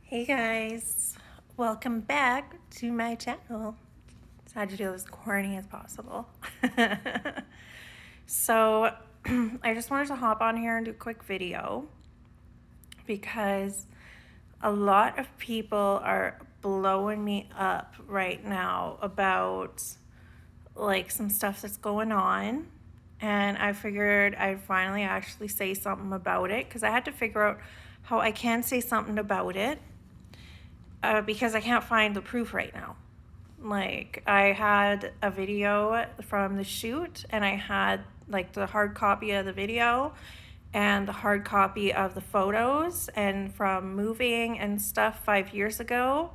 Hey guys, welcome back to my channel. Tried to do as corny as possible. So I just wanted to hop on here and do a quick video because a lot of people are blowing me up right now about like some stuff that's going on, and I figured I'd finally actually say something about it because I had to figure out how I can say something about it. Because I can't find the proof right now. Like, I had a video from the shoot, and I had like the hard copy of the video and the hard copy of the photos and from moving and stuff 5 years ago.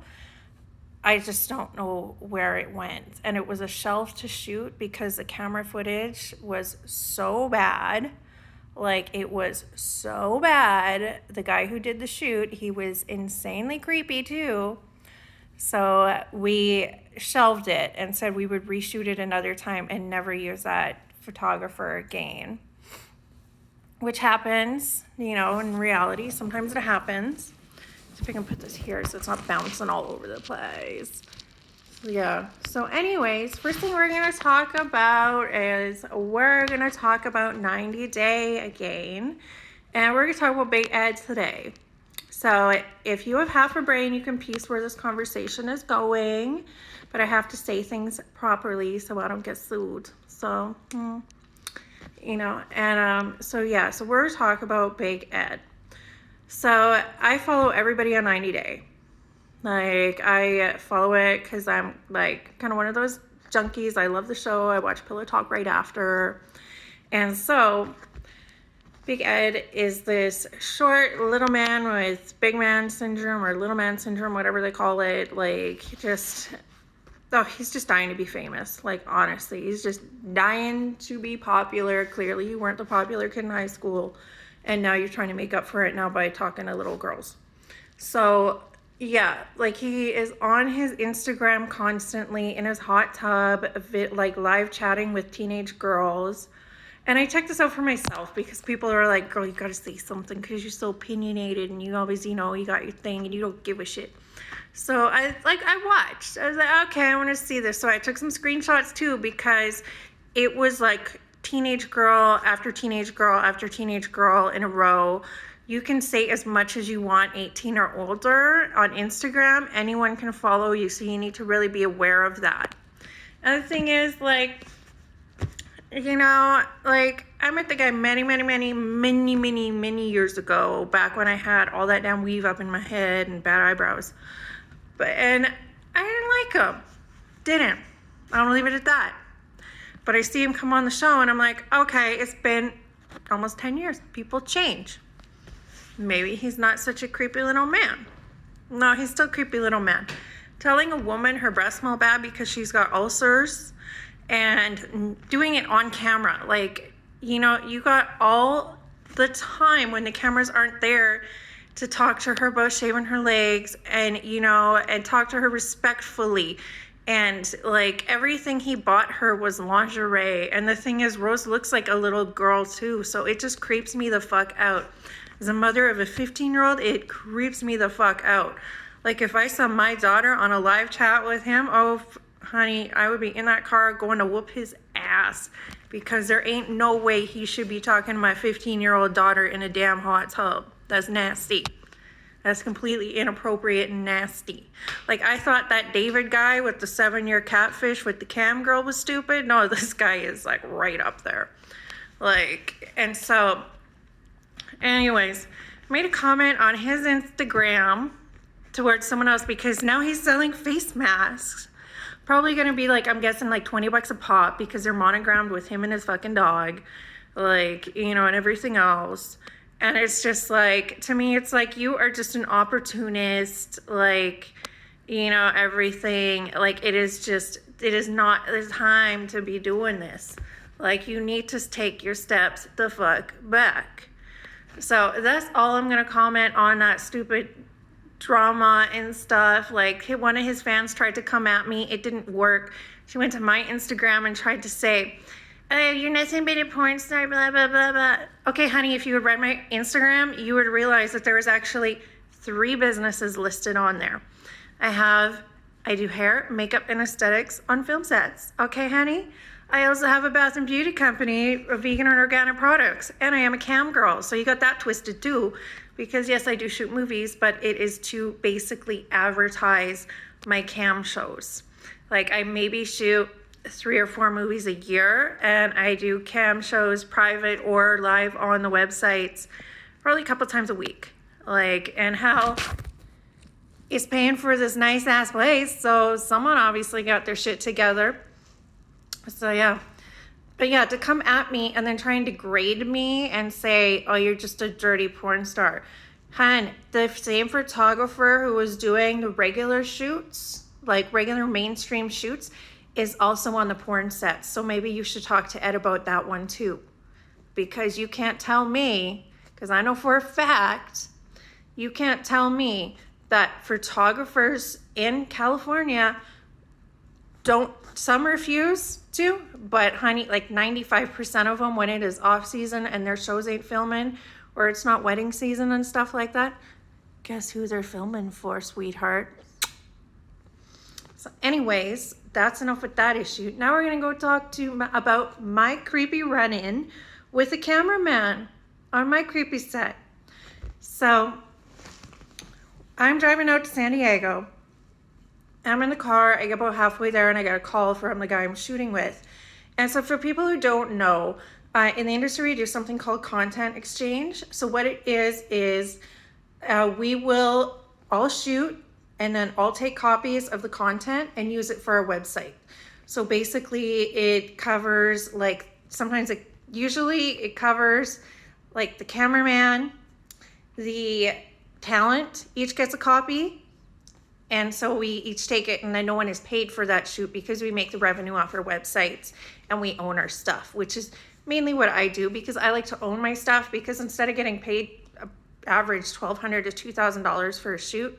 I just don't know where it went. And it was a shelf to shoot because the camera footage was so bad. Like, it was so bad. The guy who did the shoot, he was insanely creepy too. So we shelved it and said we would reshoot it another time and never use that photographer again. Which happens, in reality. Sometimes it happens. See if I can put this here so it's not bouncing all over the place. Yeah. So anyways, first thing we're going to talk about is we're going to talk about 90 Day again. And we're going to talk about Big Ed today. So if you have half a brain, you can piece where this conversation is going. But I have to say things properly so I don't get sued. So, so we're talking about Big Ed. So I follow everybody on 90 Day. Like, I follow it because I'm like kind of one of those junkies. I love the show. I watch Pillow Talk right after. And so Big Ed is this short little man with big man syndrome or little man syndrome, whatever they call it. Like, he's just dying to be famous. Like, honestly, he's just dying to be popular. Clearly, you weren't the popular kid in high school, and now you're trying to make up for it now by talking to little girls. So yeah, like, he is on his Instagram constantly in his hot tub, like live chatting with teenage girls. And I checked this out for myself because people are like, girl, you gotta say something because you're so opinionated and you always, you got your thing and you don't give a shit. So I watched. I was like, okay, I want to see this. So I took some screenshots too because it was like teenage girl after teenage girl after teenage girl in a row. You can say as much as you want, 18 or older on Instagram. Anyone can follow you, so you need to really be aware of that. And the thing is, like, I met the guy many years ago, back when I had all that damn weave up in my head and bad eyebrows. And I didn't like him. Didn't. I don't leave it at that. But I see him come on the show and I'm like, okay, it's been almost 10 years. People change. Maybe he's not such a creepy little man. No, he's still a creepy little man. Telling a woman her breasts smell bad because she's got ulcers and doing it on camera. Like, you got all the time when the cameras aren't there to talk to her about shaving her legs and, and talk to her respectfully. And like, everything he bought her was lingerie. And the thing is, Rose looks like a little girl too. So it just creeps me the fuck out. As a mother of a 15-year-old, it creeps me the fuck out. Like, if I saw my daughter on a live chat with him, oh, honey, I would be in that car going to whoop his ass because there ain't no way he should be talking to my 15-year-old daughter in a damn hot tub. That's nasty. That's completely inappropriate and nasty. Like, I thought that David guy with the 7-year catfish with the cam girl was stupid. No, this guy is like right up there. Like, and so anyways, I made a comment on his Instagram towards someone else because now he's selling face masks. Probably gonna be like, I'm guessing like $20 a pop because they're monogrammed with him and his fucking dog. Like, and everything else. And it's just like, to me, it's like, you are just an opportunist. Like, everything. Like, it is not the time to be doing this. Like, you need to take your steps the fuck back. So that's all I'm going to comment on that stupid drama and stuff. Like, one of his fans tried to come at me. It didn't work. She went to my Instagram and tried to say, you're nothing but a porn star, blah, blah, blah, blah. Okay, honey, if you had read my Instagram, you would realize that there was actually 3 businesses listed on there. I do hair, makeup, and aesthetics on film sets. Okay, honey? I also have a bath and beauty company of vegan and organic products, and I am a cam girl. So you got that twisted too, because yes, I do shoot movies, but it is to basically advertise my cam shows. Like I maybe shoot 3 or 4 movies a year, and I do cam shows private or live on the websites probably a couple times a week. Like, and hell, it's paying for this nice ass place, so someone obviously got their shit together. So yeah, but yeah, to come at me and then try and degrade me and say, oh, you're just a dirty porn star. Hun, the same photographer who was doing the regular shoots, like regular mainstream shoots, is also on the porn set. So maybe you should talk to Ed about that one too. Because you can't tell me, because I know for a fact, you can't tell me that photographers in California some refuse to, but honey, like 95% of them, when it is off season and their shows ain't filming, or it's not wedding season and stuff like that, guess who they're filming for, sweetheart? So anyways, that's enough with that issue. Now we're gonna go talk about my creepy run-in with a cameraman on my creepy set. So I'm driving out to San Diego. I'm in the car, I get about halfway there, and I get a call from the guy I'm shooting with. And so for people who don't know, in the industry, we do something called content exchange. So what it is we will all shoot and then all take copies of the content and use it for our website. So basically it covers like, usually it covers like the cameraman, the talent, each gets a copy. And so we each take it, and then no one is paid for that shoot because we make the revenue off our websites and we own our stuff, which is mainly what I do because I like to own my stuff, because instead of getting paid average $1,200 to $2,000 for a shoot,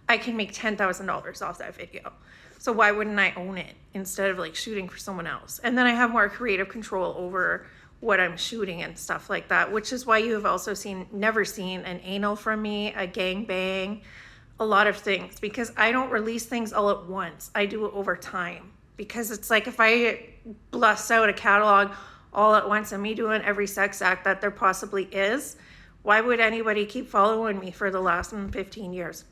I can make $10,000 off that video. So why wouldn't I own it instead of like shooting for someone else? And then I have more creative control over what I'm shooting and stuff like that, which is why you have also never seen an anal from me, a gangbang, a lot of things, because I don't release things all at once. I do it over time, because it's like if I blast out a catalog all at once and me doing every sex act that there possibly is, why would anybody keep following me for the last 15 years?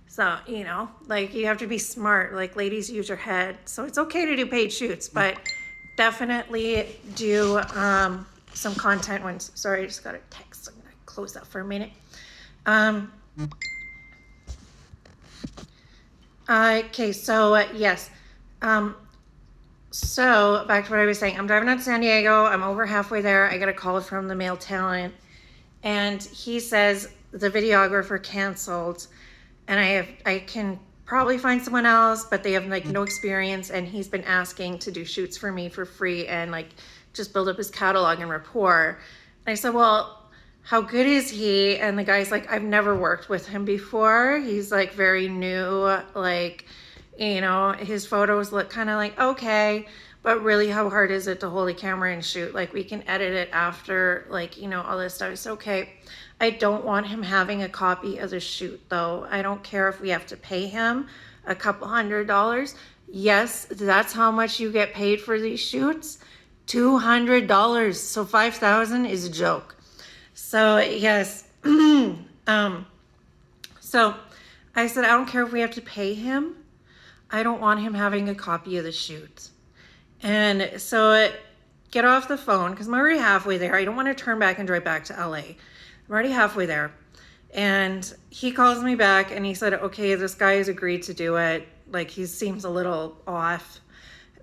So, you know, like you have to be smart, like ladies, use your head. So it's okay to do paid shoots, but definitely do some content ones. Sorry, I just got a text. I'm gonna close that for a minute. Okay, so yes. So back to what I was saying. I'm driving out to San Diego. I'm over halfway there. I get a call from the male talent, and he says the videographer canceled, and I can probably find someone else, but they have like no experience, and he's been asking to do shoots for me for free and like just build up his catalog and rapport. And I said, well, how good is he? And the guy's like, I've never worked with him before. He's like very new, like, you know, his photos look kind of like, okay, but really how hard is it to hold a camera and shoot? Like we can edit it after, like, you know, all this stuff. It's okay. I don't want him having a copy of the shoot though. I don't care if we have to pay him a couple $100. Yes, that's how much you get paid for these shoots. $200. So $5,000 is a joke. So yes, so I said, I don't care if we have to pay him. I don't want him having a copy of the shoot. And so get off the phone, because I'm already halfway there. I don't want to turn back and drive back to LA. I'm already halfway there. And he calls me back and he said, okay, this guy has agreed to do it. Like he seems a little off,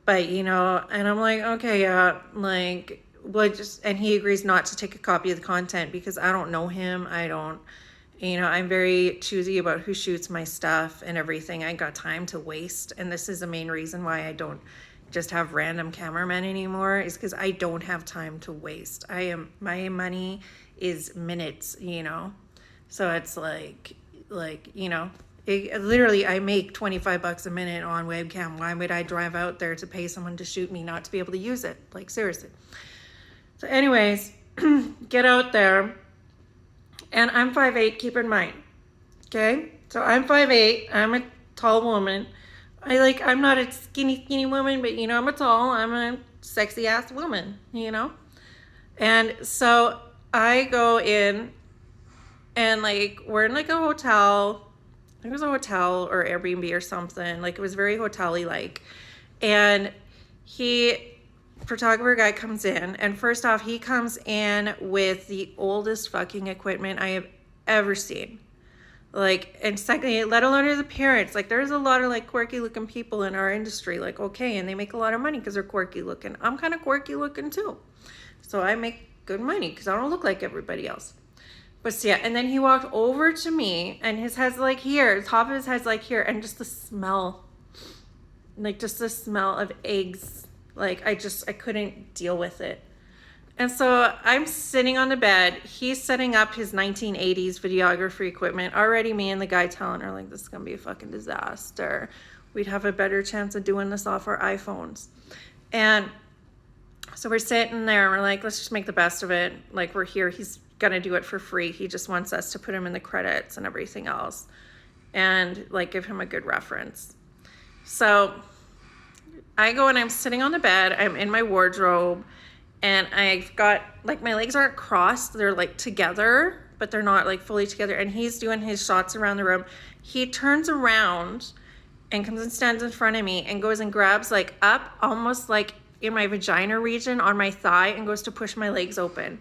but you know, and I'm like, okay, yeah, like, and he agrees not to take a copy of the content because I don't know him. I don't, you know, I'm very choosy about who shoots my stuff and everything. I got time to waste. And this is the main reason why I don't just have random cameramen anymore, is because I don't have time to waste. My money is minutes, you know? So it's like, you know, literally I make $25 a minute on webcam. Why would I drive out there to pay someone to shoot me not to be able to use it? Like seriously. So anyways, get out there, and I'm 5'8", keep in mind. Okay? So I'm 5'8". I'm a tall woman. I'm not a skinny woman, but I'm I'm a sexy ass woman. And so I go in and we're in a hotel. I think it was a hotel or Airbnb or something. It was very hotel-y like. And photographer guy comes in, and first off, he comes in with the oldest fucking equipment I have ever seen. And secondly, let alone his appearance. There's a lot of quirky looking people in our industry. Okay, and they make a lot of money because they're quirky looking. I'm kind of quirky looking too. So I make good money because I don't look like everybody else. But so, yeah, and then he walked over to me, and his head's here, the top of his head's here, and just the smell, just the smell of eggs. I couldn't deal with it. And so I'm sitting on the bed. He's setting up his 1980s videography equipment. Already me and the guy telling her, this is going to be a fucking disaster. We'd have a better chance of doing this off our iPhones. And so we're sitting there, and we're let's just make the best of it. We're here. He's going to do it for free. He just wants us to put him in the credits and everything else. And, give him a good reference. So I go and I'm sitting on the bed. I'm in my wardrobe. And I've got, my legs aren't crossed. They're, together, but they're not, fully together. And he's doing his shots around the room. He turns around and comes and stands in front of me and goes and grabs, up, almost, in my vagina region on my thigh, and goes to push my legs open.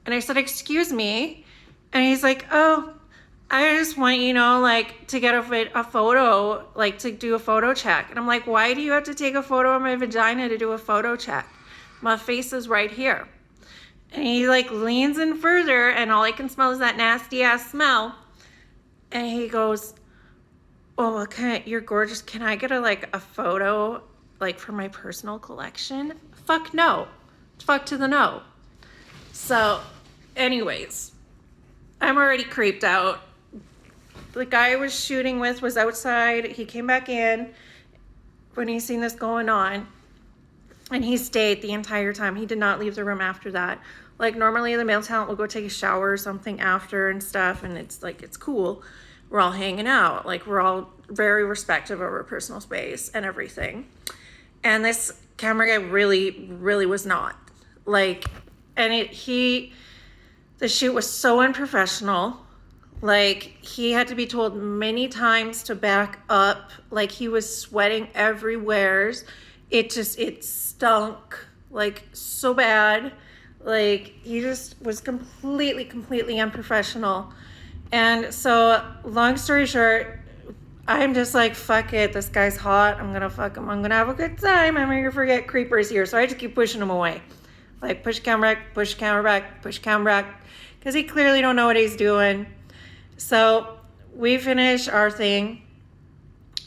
And I said, excuse me. And he's oh, I just want, to get a photo, to do a photo check. And I'm why do you have to take a photo of my vagina to do a photo check? My face is right here. And he leans in further, and all I can smell is that nasty ass smell. And he goes, oh, okay, you're gorgeous. Can I get a photo for my personal collection? Fuck no. Fuck to the no. So anyways, I'm already creeped out. The guy I was shooting with was outside. He came back in when he seen this going on. And he stayed the entire time. He did not leave the room after that. Normally the male talent will go take a shower or something after and stuff. And it's it's cool. We're all hanging out. We're all very respectful of our personal space and everything. And this camera guy really, really was not. The shoot was so unprofessional. He had to be told many times to back up. He was sweating everywhere. It stunk so bad. He just was completely unprofessional. And so long story short, I'm just fuck it, this guy's hot, I'm gonna fuck him, I'm gonna have a good time, I'm gonna forget creepers here. So I just keep pushing him away. Push camera back, push camera back, push camera back, because he clearly don't know what he's doing. So we finish our thing,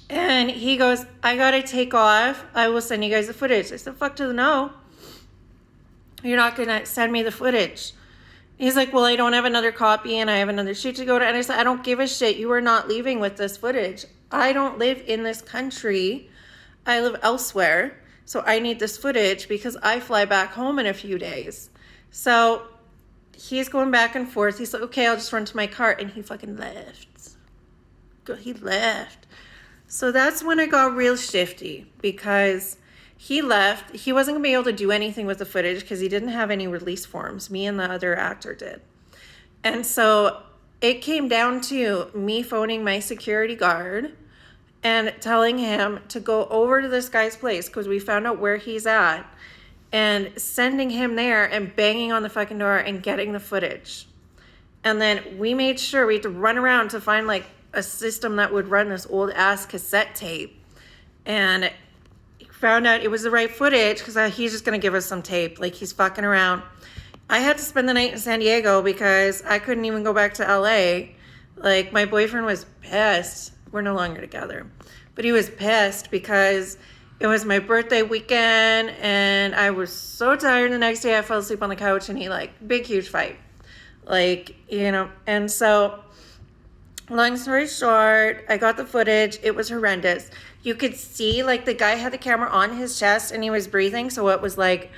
and he goes, I gotta take off. I will send you guys the footage. I said, fuck to the no. You're not gonna send me the footage. He's well, I don't have another copy, and I have another shoot to go to. And I said, I don't give a shit. You are not leaving with this footage. I don't live in this country. I live elsewhere. So I need this footage because I fly back home in a few days. So he's going back and forth. He's okay, I'll just run to my car. And he fucking left. He left. So that's when it got real shifty, because he left. He wasn't going to be able to do anything with the footage because he didn't have any release forms. Me and the other actor did. And so it came down to me phoning my security guard and telling him to go over to this guy's place, because we found out where he's at, and sending him there and banging on the fucking door and getting the footage. And then we made sure we had to run around to find a system that would run this old ass cassette tape, and found out it was the right footage, because he's just going to give us some tape. He's fucking around. I had to spend the night in San Diego because I couldn't even go back to LA. My boyfriend was pissed. We're no longer together. But he was pissed because it was my birthday weekend, and I was so tired the next day. I fell asleep on the couch, and he big, huge fight. And so long story short, I got the footage. It was horrendous. You could see the guy had the camera on his chest and he was breathing. So it was like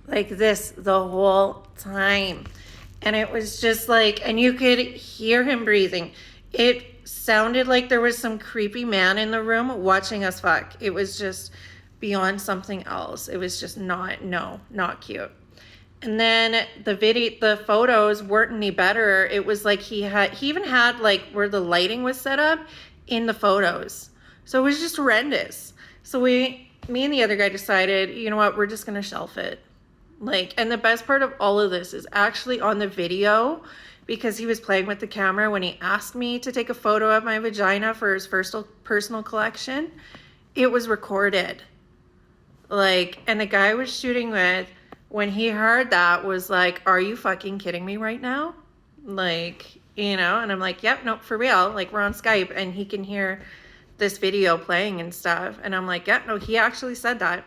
this the whole time. And it was just and you could hear him breathing. It sounded like there was some creepy man in the room watching us fuck. It was just beyond something else. It was just not cute. And then the photos weren't any better. It was like he even had like where the lighting was set up in the photos. So it was just horrendous. So me and the other guy decided, you know what, we're just going to shelf it. Like, and the best part of all of this is actually on the video, because he was playing with the camera when he asked me to take a photo of my vagina for his first personal collection. It was recorded. Like, and the guy I was shooting with, when he heard that, was like, are you fucking kidding me right now? Like, you know, and I'm like, yep, nope, for real. Like, we're on Skype and he can hear this video playing and stuff. And I'm like, yep, no, he actually said that.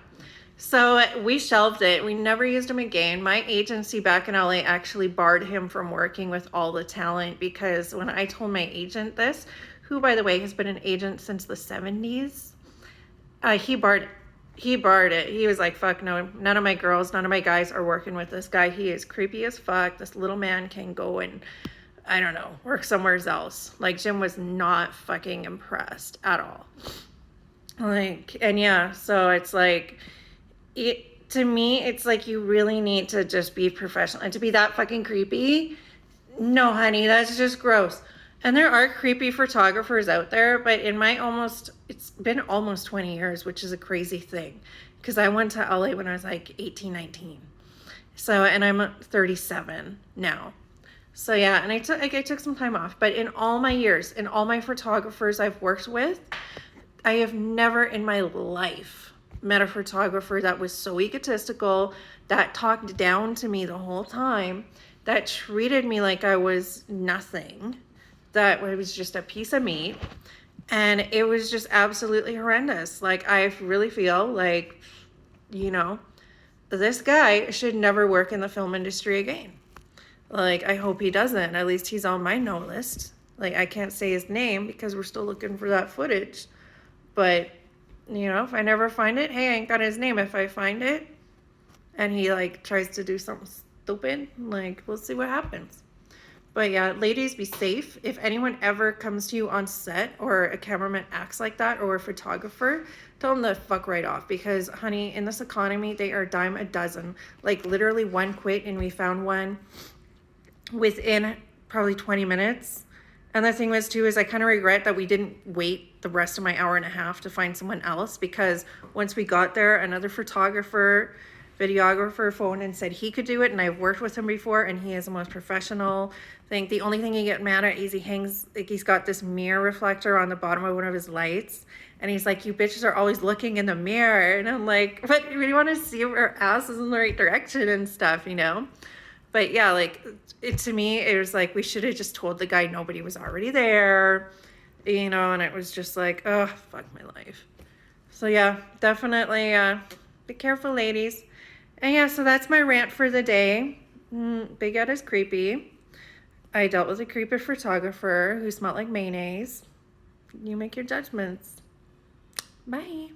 So we shelved it. We never used him again. My agency back in LA actually barred him from working with all the talent, because when I told my agent this, who, by the way, has been an agent since the 70s, he barred it. He was like, fuck no, none of my girls, none of my guys are working with this guy. He is creepy as fuck. This little man can go and, I don't know, work somewhere else. Like, Jim was not fucking impressed at all. Like, and yeah, so it's like, to me, it's like you really need to just be professional. And to be that fucking creepy, no, honey, that's just gross. And there are creepy photographers out there, but it's been almost 20 years, which is a crazy thing, because I went to LA when I was like 18, 19. So, and I'm 37 now. So yeah, and I took some time off, but in all my years, in all my photographers I've worked with, I have never in my life met a photographer that was so egotistical, that talked down to me the whole time, that treated me like I was nothing, that I was just a piece of meat. And it was just absolutely horrendous. Like, I really feel like, you know, this guy should never work in the film industry again. Like, I hope he doesn't. At least he's on my no list. Like, I can't say his name because we're still looking for that footage. But, you know, if I never find it, hey, I ain't got his name. If I find it and he like tries to do something stupid, like, we'll see what happens. But yeah, ladies, be safe. If anyone ever comes to you on set, or a cameraman acts like that, or a photographer, tell them to fuck right off, because honey, in this economy, they are a dime a dozen. Like, literally one quit and we found one within probably 20 minutes. And the thing was too, is I kind of regret that we didn't wait the rest of my hour and a half to find someone else, because once we got there, another photographer, videographer phoned and said he could do it, and I've worked with him before, and he is the most professional thing. The only thing he get mad at is he hangs, like, he's got this mirror reflector on the bottom of one of his lights, and he's like, you bitches are always looking in the mirror. And I'm like, but we want to see if our ass is in the right direction and stuff, you know? But yeah, like, to me, it was like, we should have just told the guy nobody was already there, you know, and it was just like, oh, fuck my life. So yeah, definitely be careful, ladies. And yeah, so that's my rant for the day. Big Ed is creepy. I dealt with a creepy photographer who smelled like mayonnaise. You make your judgments. Bye.